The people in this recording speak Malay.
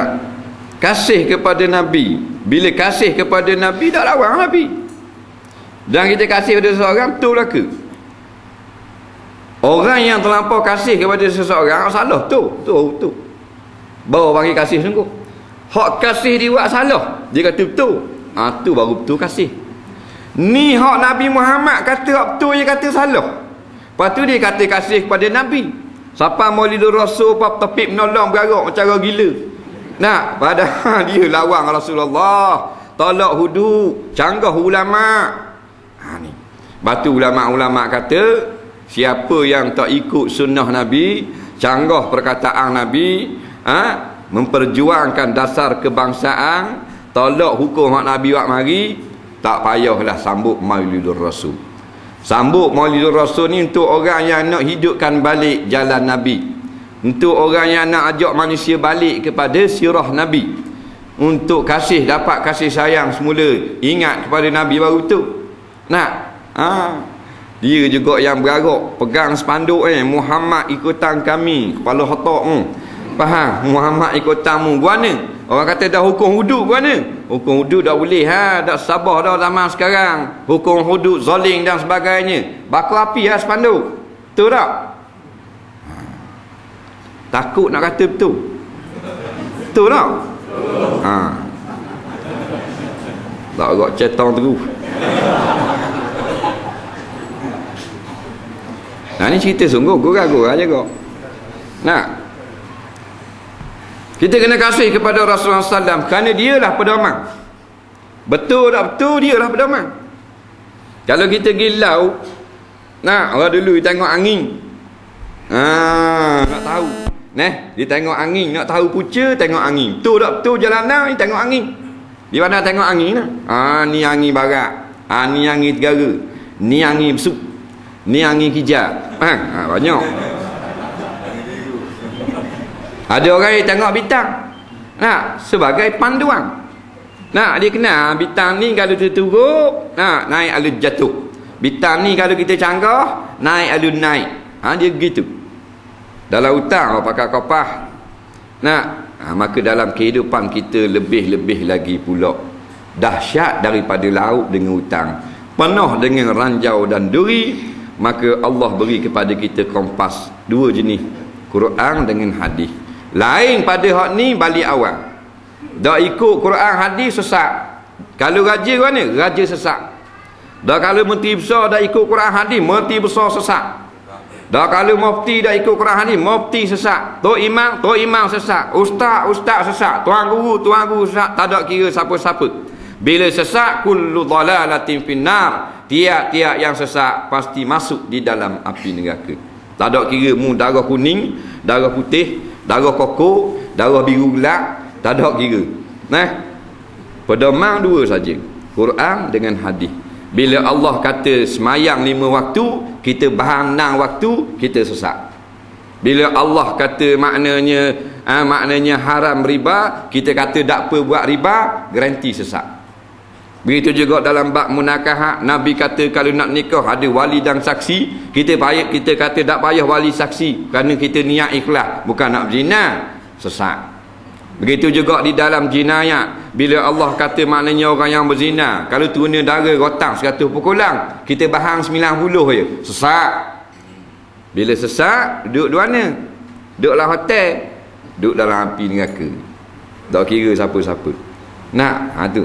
Tak. Kasih kepada Nabi. Bila kasih kepada Nabi, tak lawan Nabi. Dan kita kasih kepada seseorang, betul ke? Orang yang terlampau kasih kepada seseorang, salah tu. Baru panggil kasih sungguh. Hak kasih dia buat salah, dia kata betul. Tu baru betul kasih. Ni hak Nabi Muhammad kata hak betul, dia kata salah. Lepas tu dia kata kasih kepada Nabi. Siapa Maulidur Rasul, apa topik menolong bergerak macam orang gila. Nah, padahal dia lawan Rasulullah, tolak hudud, canggah ulama. Ni. Batu ulama-ulama kata, siapa yang tak ikut sunnah Nabi, canggah perkataan Nabi, memperjuangkan dasar kebangsaan, tolak hukum hak Nabi buat mari, tak payahlah sambut Maulidur Rasul. Sambut Maulidur Rasul ni untuk orang yang nak hidupkan balik jalan Nabi, untuk orang yang nak ajak manusia balik kepada sirah Nabi, untuk dapat kasih sayang semula, ingat kepada Nabi baru tu. Dia juga yang bergerak pegang spanduk Muhammad ikutan kami, kepala otak faham, Muhammad ikutanmu guana. Orang kata dah hukum hudud guana. Hukum hudud dah boleh dah sabar dah zaman sekarang. Hukum hudud zalim dan sebagainya. Bakar api spanduk. Betul tak? Takut nak kata betul. Betul tak? Tak agak cetang terus. Ni cerita sungguh gurau-gurau je kok. Kita kena kasih kepada Rasulullah SAW kerana dialah pedoman. Betul tak betul, dialah pedoman. Kalau kita gilau, orang dulu dia tengok angin, nak tahu. Dia tengok angin, nak tahu punca, tengok angin. Betul tak betul jalanan, dia tengok angin. Di mana tengok angin? Ni angin barat, ni angin tenggara, ni angin besuk, ni angin hijau. Banyak. Ada orang yang tengok bintang sebagai panduan. Dia kenal bintang ni kalau terturuk, naik alun jatuh. Bintang ni kalau kita canggah, naik alun naik. Dia begitu. Dalam hutang orang pakai kapal. Maka dalam kehidupan kita lebih-lebih lagi pula dahsyat daripada laut dengan hutang, penuh dengan ranjau dan duri. Maka Allah beri kepada kita kompas dua jenis, Quran dengan hadis. Lain pada hak ni balik awal. Dah ikut Quran hadis sesat. Kalau raja mana? Raja sesat. Dah kalau menteri besar dah ikut Quran hadis, menteri besar sesat. Dah kalau mufti dah ikut Quran hadis, mufti sesat. Tok imam sesat. Ustaz sesat. Tuan guru sesat. Tak ada kira siapa-siapa. Bila sesat, kullu dhalalatin finnar. Tiap-tiap yang sesat pasti masuk di dalam api neraka. Tak ada kira mu darah kuning, darah putih, darah kokok, darah biru gelap, tak ada kira. Pedoman dua saja, Quran dengan hadis. Bila Allah kata semayang 5 waktu, kita bahang 6 waktu, kita sesat. Bila Allah kata maknanya haram riba, kita kata tak apa buat riba, garanti sesat. Begitu juga dalam bab munakahat, Nabi kata kalau nak nikah ada wali dan saksi, kita kata tak payah wali saksi kerana kita niat ikhlas, bukan nak berzina, sesat. Begitu juga di dalam jinayat, bila Allah kata maknanya orang yang berzina kalau turun darah rotan 100 pukulan, kita bahang 90 je, sesat. Bila sesat, duduk di mana? Duduk dalam hotel, duduk dalam api neraka, tak kira siapa-siapa. Tu